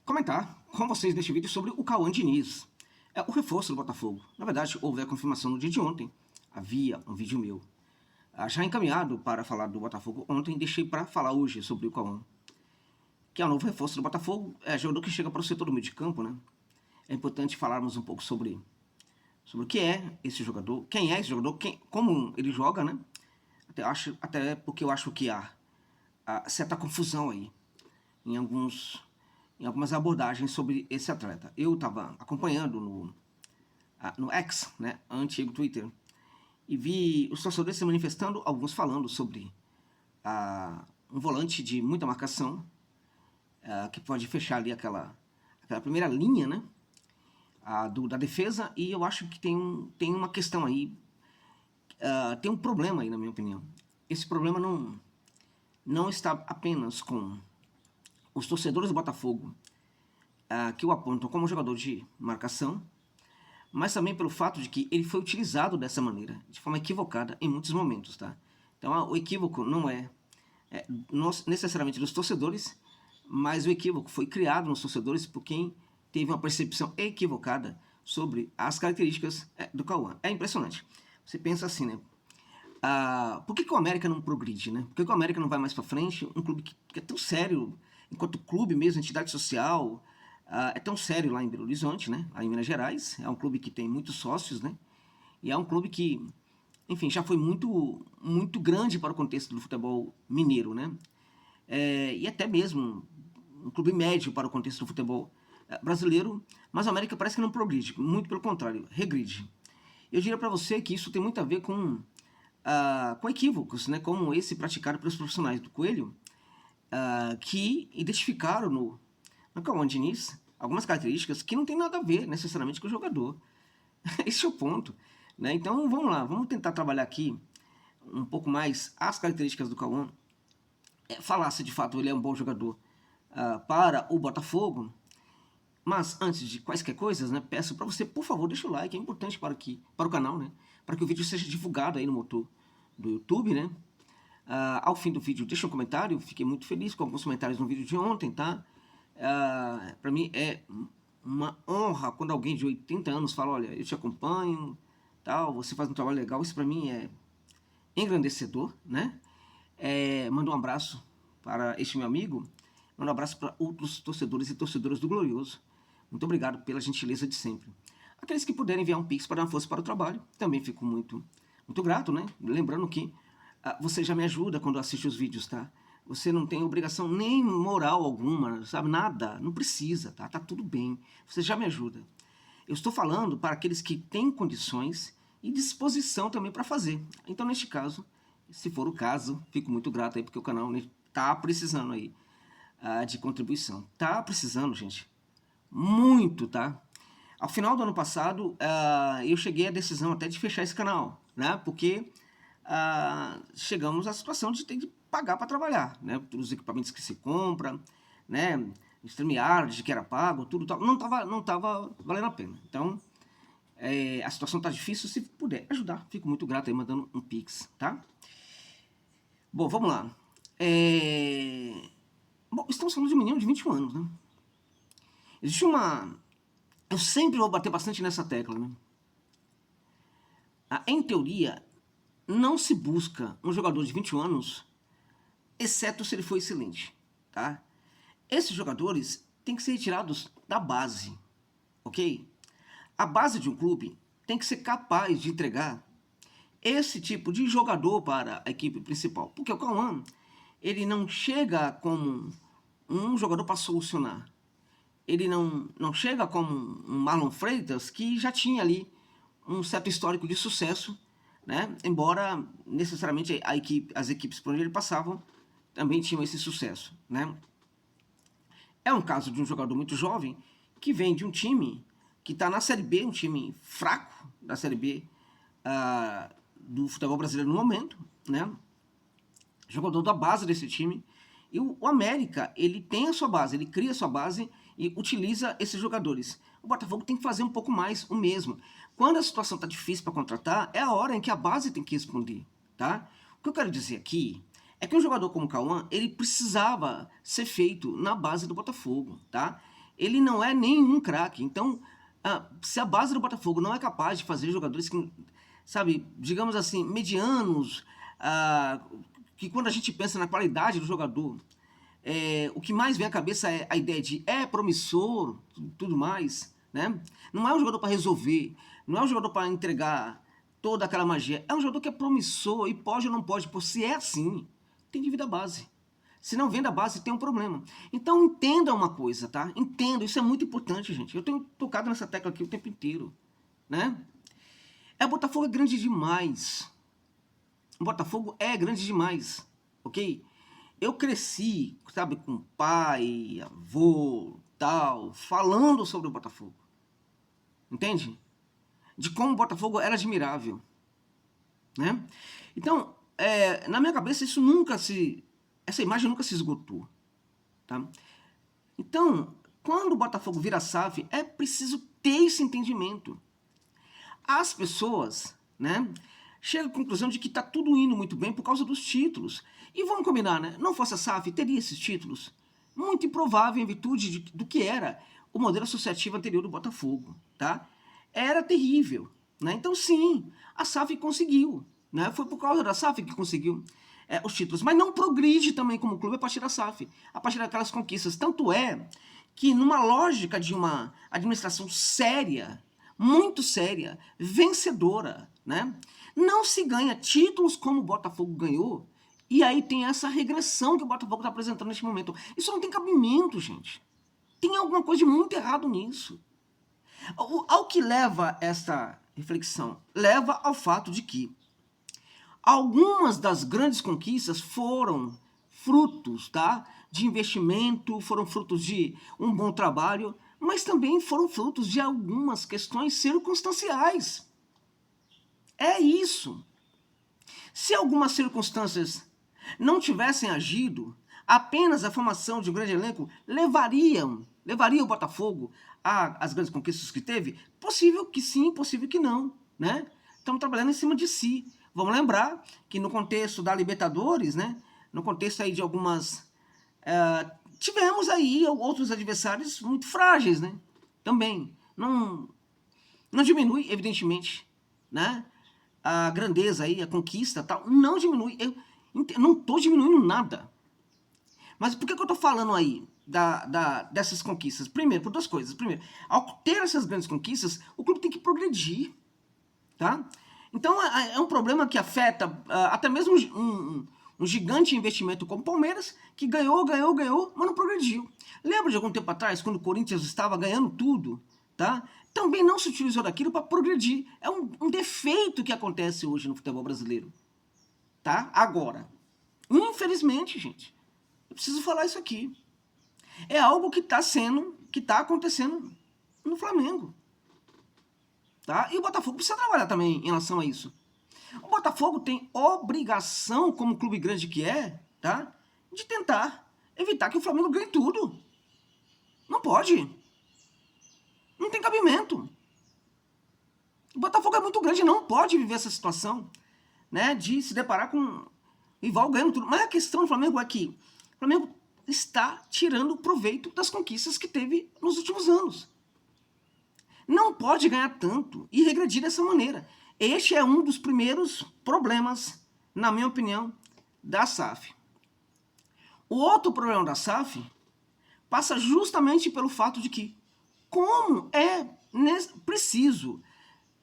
comentar com vocês neste vídeo sobre o Cauã Diniz, o reforço do Botafogo. Na verdade, houve a confirmação no dia de ontem, havia um vídeo meu já encaminhado para falar do Botafogo ontem, deixei para falar hoje sobre o Cauã, que é o novo reforço do Botafogo, jogador que chega para o setor do meio de campo, né? É importante falarmos um pouco sobre o que é esse jogador, quem é esse jogador, como ele joga, né? Até porque eu acho que há certa confusão aí em algumas abordagens sobre esse atleta. Eu estava acompanhando no X, né, antigo Twitter, e vi os torcedores se manifestando, alguns falando sobre um volante de muita marcação, que pode fechar ali aquela primeira linha, né, da defesa, e eu acho que tem uma questão aí, tem um problema aí, na minha opinião. Esse problema não está apenas com os torcedores do Botafogo, que o apontam como jogador de marcação, mas também pelo fato de que ele foi utilizado dessa maneira, de forma equivocada, em muitos momentos, tá? Então, o equívoco não é necessariamente dos torcedores, mas o equívoco foi criado nos torcedores por quem teve uma percepção equivocada sobre as características do Cauã. É impressionante. Você pensa assim, né? Por que o América não progride, né? Por que o América não vai mais para frente? Um clube que é tão sério, enquanto clube mesmo, entidade social, é tão sério lá em Belo Horizonte, né? Lá em Minas Gerais. É um clube que tem muitos sócios, né? E é um clube que, enfim, já foi muito, muito grande para o contexto do futebol mineiro, né? E até mesmo um clube médio para o contexto do futebol brasileiro, mas o América parece que não progride, muito pelo contrário, regride. Eu diria para você que isso tem muito a ver com equívocos, né, como esse praticado pelos profissionais do Coelho, que identificaram no Cauã Diniz algumas características que não tem nada a ver necessariamente com o jogador. Esse é o ponto, né? Então vamos lá, vamos tentar trabalhar aqui um pouco mais as características do Cauã, falar se de fato ele é um bom jogador para o Botafogo. Mas antes de quaisquer coisas, né, peço para você, por favor, deixa o like, é importante para o canal, né, para que o vídeo seja divulgado aí no motor do YouTube, né. Ao fim do vídeo, deixa um comentário, fiquei muito feliz com alguns comentários no vídeo de ontem, tá. Para mim é uma honra quando alguém de 80 anos fala, olha, eu te acompanho, tal, você faz um trabalho legal, isso para mim é engrandecedor, né. Mando um abraço para este meu amigo, mando um abraço para outros torcedores e torcedoras do Glorioso. Muito obrigado pela gentileza de sempre. Aqueles que puderem enviar um pix para dar força para o trabalho, também fico muito, muito grato, né? Lembrando que você já me ajuda quando assiste os vídeos, tá? Você não tem obrigação nem moral alguma, sabe? Nada, não precisa, tá? Tá tudo bem, você já me ajuda. Eu estou falando para aqueles que têm condições e disposição também para fazer. Então, neste caso, se for o caso, fico muito grato aí, porque o canal está precisando aí de contribuição. Tá precisando, gente. Muito, tá? Ao final do ano passado, eu cheguei à decisão até de fechar esse canal, né? Porque chegamos à situação de ter que pagar para trabalhar, né? Todos os equipamentos que se compra, né? StreamYard que era pago, tudo tal, não tava valendo a pena. Então, a situação tá difícil, se puder ajudar, fico muito grato aí mandando um pix, tá? Bom, vamos lá. Bom, estamos falando de um menino de 21 anos, né? Existe eu sempre vou bater bastante nessa tecla, né? Em teoria, não se busca um jogador de 21 anos, exceto se ele for excelente, tá? Esses jogadores têm que ser retirados da base, ok? A base de um clube tem que ser capaz de entregar esse tipo de jogador para a equipe principal, porque o Cauã, ele não chega como um jogador para solucionar. Ele não chega como um Marlon Freitas, que já tinha ali um certo histórico de sucesso, né? Embora necessariamente as equipes por onde ele passavam também tinham esse sucesso, né? É um caso de um jogador muito jovem que vem de um time que está na Série B, um time fraco da Série B do futebol brasileiro no momento, né? Jogador da base desse time. E o América, ele tem a sua base, ele cria a sua base e utiliza esses jogadores. O Botafogo tem que fazer um pouco mais o mesmo. Quando a situação está difícil para contratar, é a hora em que a base tem que responder, tá? O que eu quero dizer aqui é que um jogador como o Cauã, ele precisava ser feito na base do Botafogo, tá? ele não é nenhum craque. Então, se a base do Botafogo não é capaz de fazer jogadores que, sabe, digamos assim, medianos, que quando a gente pensa na qualidade do jogador, o que mais vem à cabeça é a ideia de promissor, tudo mais, né? Não é um jogador para resolver, não é um jogador para entregar toda aquela magia, é um jogador que é promissor e pode ou não pode, se é assim, tem de vir da base. Se não vem da base, tem um problema. Então entenda uma coisa, tá? Entenda, isso é muito importante, gente. Eu tenho tocado nessa tecla aqui o tempo inteiro, né? O Botafogo é grande demais. O Botafogo é grande demais, ok? Eu cresci, sabe, com pai, avô, tal, falando sobre o Botafogo. Entende? De como o Botafogo era admirável, né? Então, na minha cabeça, essa imagem nunca se esgotou, tá? Então, quando o Botafogo vira SAF, é preciso ter esse entendimento. As pessoas, né, chegam à conclusão de que está tudo indo muito bem por causa dos títulos. E vamos combinar, né? Não fosse a SAF, teria esses títulos? Muito improvável em virtude do que era o modelo associativo anterior do Botafogo, tá? Era terrível, né? Então, sim, a SAF conseguiu, né? Foi por causa da SAF que conseguiu os títulos. Mas não progride também como clube a partir da SAF, a partir daquelas conquistas. Tanto é que numa lógica de uma administração séria, muito séria, vencedora, né? Não se ganha títulos como o Botafogo ganhou, e aí tem essa regressão que o Botafogo está apresentando neste momento. Isso não tem cabimento, gente. Tem alguma coisa de muito errado nisso. Ao que leva esta reflexão? Leva ao fato de que algumas das grandes conquistas foram frutos, tá, de investimento, foram frutos de um bom trabalho, mas também foram frutos de algumas questões circunstanciais. É isso. Se algumas circunstâncias não tivessem agido, apenas a formação de um grande elenco levaria o Botafogo às grandes conquistas que teve? Possível que sim, possível que não, né? Estamos trabalhando em cima de si. Vamos lembrar que no contexto da Libertadores, né, no contexto aí de algumas... tivemos aí outros adversários muito frágeis, né? Também. Não diminui, evidentemente, né, a grandeza aí, a conquista, tal, não diminui. Eu não estou diminuindo nada. Mas por que eu estou falando aí dessas conquistas? Primeiro, por duas coisas. Primeiro, ao ter essas grandes conquistas, o clube tem que progredir, tá? Então, é um problema que afeta até mesmo um gigante investimento como o Palmeiras, que ganhou, mas não progrediu. Lembra de algum tempo atrás, quando o Corinthians estava ganhando tudo, tá? Também não se utilizou daquilo para progredir. É um defeito que acontece hoje no futebol brasileiro, tá? Agora, infelizmente, gente, eu preciso falar isso aqui. É algo que está acontecendo no Flamengo. Tá? E o Botafogo precisa trabalhar também em relação a isso. O Botafogo tem obrigação, como clube grande que é, tá, de tentar evitar que o Flamengo ganhe tudo. Não pode. Não tem cabimento. O Botafogo é muito grande, não pode viver essa situação, né, de se deparar com um rival ganhando tudo. Mas a questão do Flamengo é que o Flamengo está tirando proveito das conquistas que teve nos últimos anos. Não pode ganhar tanto e regredir dessa maneira. Este é um dos primeiros problemas, na minha opinião, da SAF. O outro problema da SAF passa justamente pelo fato de que, como é preciso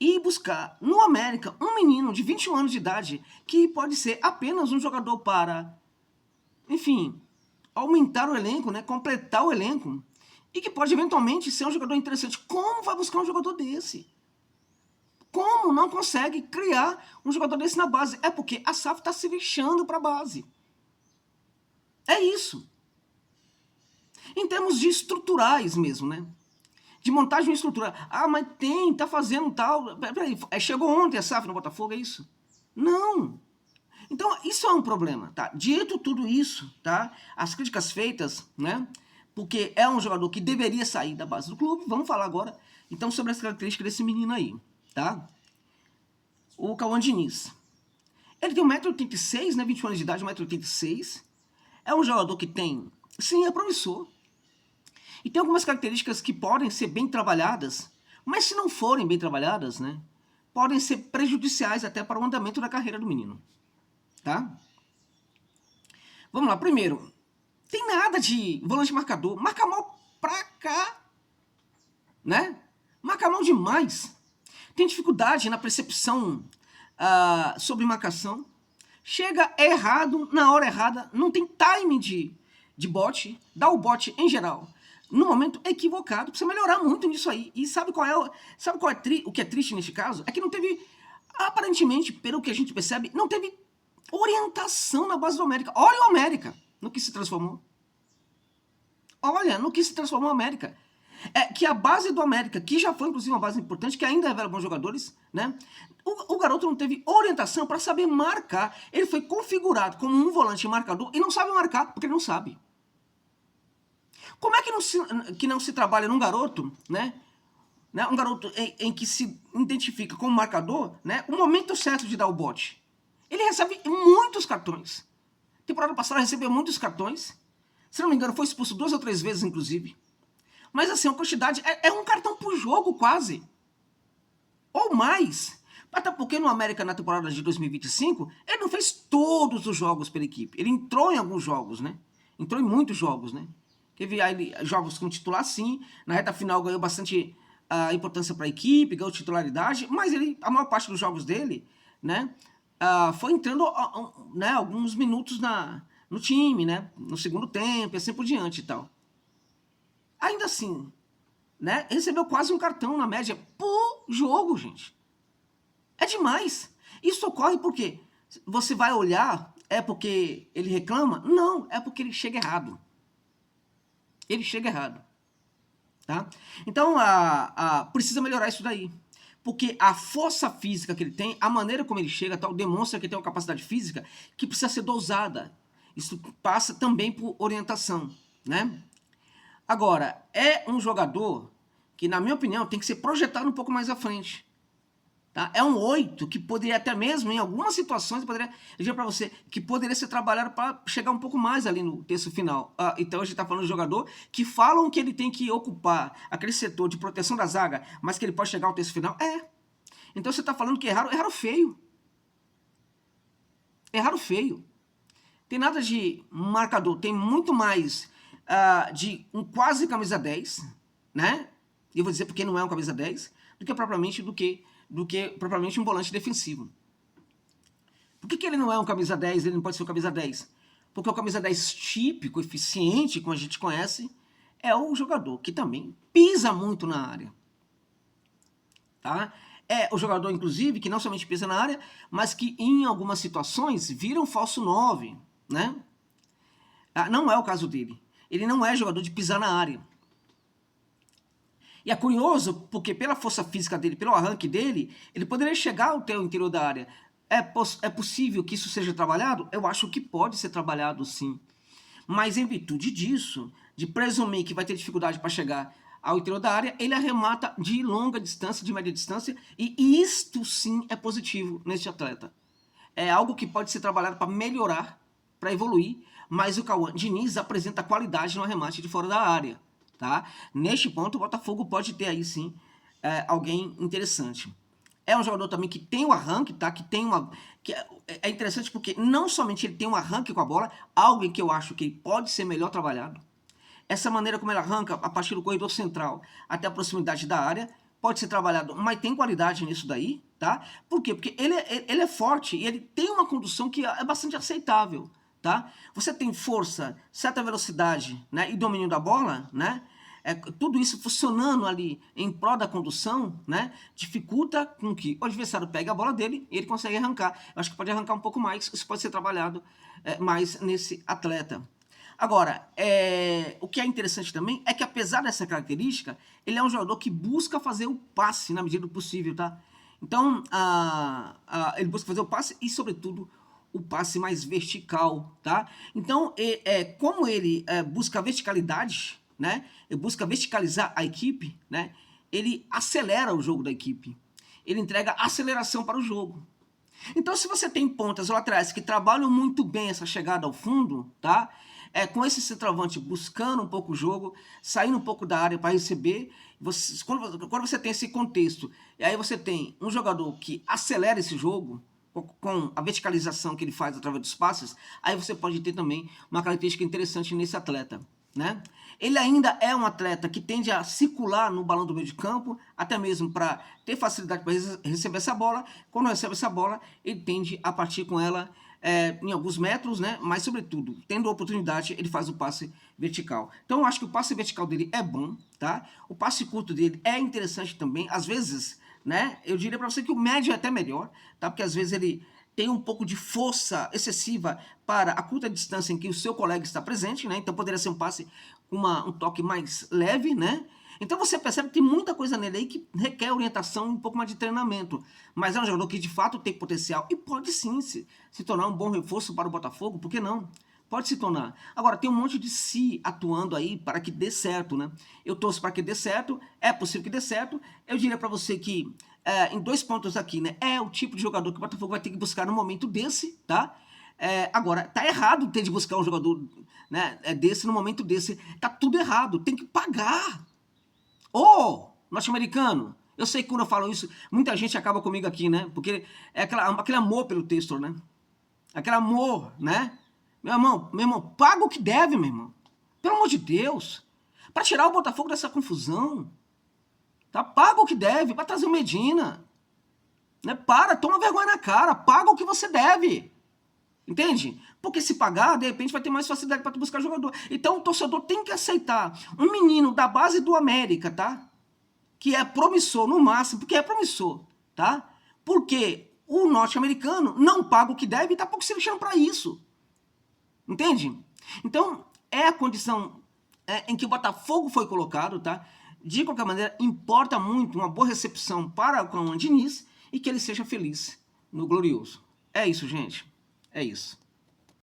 ir buscar no América um menino de 21 anos de idade que pode ser apenas um jogador para, enfim, aumentar o elenco, né, completar o elenco, e que pode eventualmente ser um jogador interessante. Como vai buscar um jogador desse? Como não consegue criar um jogador desse na base? É porque a SAF está se lixando para a base. É isso. Em termos de estruturais mesmo, né? De montagem estrutural. Mas tá fazendo tal. Peraí, chegou ontem a SAF no Botafogo, é isso? Não. Então, isso é um problema, tá? Dito tudo isso, tá? As críticas feitas, né? Porque é um jogador que deveria sair da base do clube. Vamos falar agora, então, sobre as características desse menino aí, tá? O Cauã Diniz. Ele tem 1,86 m, né? 21 anos de idade, 1,86 m. É um jogador que tem... Sim, é promissor. E tem algumas características que podem ser bem trabalhadas, mas se não forem bem trabalhadas, né, podem ser prejudiciais até para o andamento da carreira do menino, tá? Vamos lá, primeiro, tem nada de volante marcador, marca mal pra cá, né? Marca mal demais. Tem dificuldade na percepção sobre marcação, chega errado na hora errada, não tem timing de bote, dá o bote em geral no momento equivocado, precisa melhorar muito nisso aí. E sabe qual é o que é triste neste caso? É que não teve, aparentemente, pelo que a gente percebe, não teve orientação na base do América. Olha o América no que se transformou. Olha no que se transformou o América. É que a base do América, que já foi inclusive uma base importante, que ainda revela bons jogadores, né? O garoto não teve orientação para saber marcar. Ele foi configurado como um volante marcador e não sabe marcar, porque ele não sabe. Como é que não se trabalha num garoto, né? Um garoto em que se identifica como marcador, né? O momento certo de dar o bote. Ele recebe muitos cartões. Temporada passada recebeu muitos cartões. Se não me engano, foi expulso 2 ou 3 vezes, inclusive. Mas assim, a quantidade é um cartão por jogo, quase. Ou mais. Até porque no América, na temporada de 2025, ele não fez todos os jogos pela equipe. Ele entrou em alguns jogos, né? Entrou em muitos jogos, né? Teve aí jogos com titular, sim. Na reta final ganhou bastante importância para a equipe, ganhou titularidade. Mas ele, a maior parte dos jogos dele, né? Foi entrando né, alguns minutos no time, né? No segundo tempo e assim por diante e tal. Ainda assim, né? Recebeu quase um cartão na média por jogo, gente. É demais. Isso ocorre porque você vai olhar, é porque ele reclama? Não, é porque ele chega errado. Ele chega errado. Tá? Então, precisa melhorar isso daí. Porque a força física que ele tem, a maneira como ele chega, tal, demonstra que ele tem uma capacidade física que precisa ser dosada. Isso passa também por orientação, né? Agora, é um jogador que, na minha opinião, tem que ser projetado um pouco mais à frente. Tá? É um 8 que poderia até mesmo, em algumas situações, eu dizer para você, que poderia ser trabalhado para chegar um pouco mais ali no terço final. Então a gente está falando de jogador que falam que ele tem que ocupar aquele setor de proteção da zaga, mas que ele pode chegar ao terço final. Então você está falando que erraram feio. Erraram feio. Tem nada de marcador, tem muito mais de um quase camisa 10, né? E eu vou dizer porque não é um camisa 10, do que propriamente um volante defensivo. Por que ele não é um camisa 10, ele não pode ser um camisa 10? Porque o camisa 10 típico, eficiente, como a gente conhece, é o jogador que também pisa muito na área. Tá? É o jogador, inclusive, que não somente pisa na área, mas que em algumas situações vira um falso 9, né? Não é o caso dele. Ele não é jogador de pisar na área. E é curioso, porque pela força física dele, pelo arranque dele, ele poderia chegar até o interior da área. É possível que isso seja trabalhado? Eu acho que pode ser trabalhado, sim. Mas em virtude disso, de presumir que vai ter dificuldade para chegar ao interior da área, ele arremata de longa distância, de média distância, e isto sim é positivo nesse atleta. É algo que pode ser trabalhado para melhorar, para evoluir, mas o Cauã Diniz apresenta qualidade no arremate de fora da área. Tá? Neste ponto, o Botafogo pode ter aí sim alguém interessante. É um jogador também que tem o arranque, tá? Que é interessante porque não somente ele tem um arranque com a bola, algo em que eu acho que ele pode ser melhor trabalhado. Essa maneira como ele arranca a partir do corredor central até a proximidade da área pode ser trabalhado, mas tem qualidade nisso daí, tá? Por quê? Porque ele é forte e ele tem uma condução que é bastante aceitável. Tá? Você tem força, certa velocidade, né, e domínio da bola, né? Tudo isso funcionando ali em prol da condução, né? Dificulta com que o adversário pegue a bola dele e ele consegue arrancar. Eu acho que pode arrancar um pouco mais, isso pode ser trabalhado mais nesse atleta. Agora, o que é interessante também é que apesar dessa característica, ele é um jogador que busca fazer o passe na medida do possível, tá? Então, ele busca fazer o passe e, sobretudo, o passe mais vertical, tá? Então, como ele busca verticalidade, né? Ele busca verticalizar a equipe, né? Ele acelera o jogo da equipe. Ele entrega aceleração para o jogo. Então, se você tem pontas ou laterais que trabalham muito bem essa chegada ao fundo, tá? com esse centroavante buscando um pouco o jogo, saindo um pouco da área para receber. Quando você tem esse contexto, e aí você tem um jogador que acelera esse jogo, com a verticalização que ele faz através dos passes, aí você pode ter também uma característica interessante nesse atleta, né? Ele ainda é um atleta que tende a circular no balão do meio de campo, até mesmo para ter facilidade para receber essa bola. Quando recebe essa bola, ele tende a partir com ela em alguns metros, né? Mas, sobretudo, tendo a oportunidade, ele faz o passe vertical. Então, eu acho que o passe vertical dele é bom, tá? O passe curto dele é interessante também. Às vezes, né? Eu diria para você que o médio é até melhor, tá? Porque às vezes ele tem um pouco de força excessiva para a curta distância em que o seu colega está presente, né? Então poderia ser um passe com um toque mais leve, né? Então você percebe que tem muita coisa nele aí que requer orientação e um pouco mais de treinamento. Mas é um jogador que de fato tem potencial e pode sim se tornar um bom reforço para o Botafogo, por que não? Pode se tornar. Agora, tem um monte de si atuando aí para que dê certo, né? Eu torço para que dê certo, é possível que dê certo. Eu diria para você que, em 2 pontos aqui, né? É o tipo de jogador que o Botafogo vai ter que buscar no momento desse, tá? Agora, tá errado ter de buscar um jogador, né, desse no momento desse. Tá tudo errado, tem que pagar. Ô, norte-americano, eu sei que quando eu falo isso, muita gente acaba comigo aqui, né? Porque é aquele amor pelo texto, né? Aquele amor, né? Meu irmão, paga o que deve, meu irmão. Pelo amor de Deus. Para tirar o Botafogo dessa confusão. Tá? Paga o que deve para trazer o Medina. Né? Toma vergonha na cara. Paga o que você deve. Entende? Porque se pagar, de repente vai ter mais facilidade para tu buscar jogador. Então o torcedor tem que aceitar um menino da base do América, tá? Que é promissor no máximo, porque é promissor, tá? Porque o norte-americano não paga o que deve e tá pouco se lixando para isso. Entende? Então, é a condição em que o Botafogo foi colocado, tá? De qualquer maneira, importa muito uma boa recepção para o Cauã Diniz e que ele seja feliz no Glorioso. É isso, gente. É isso.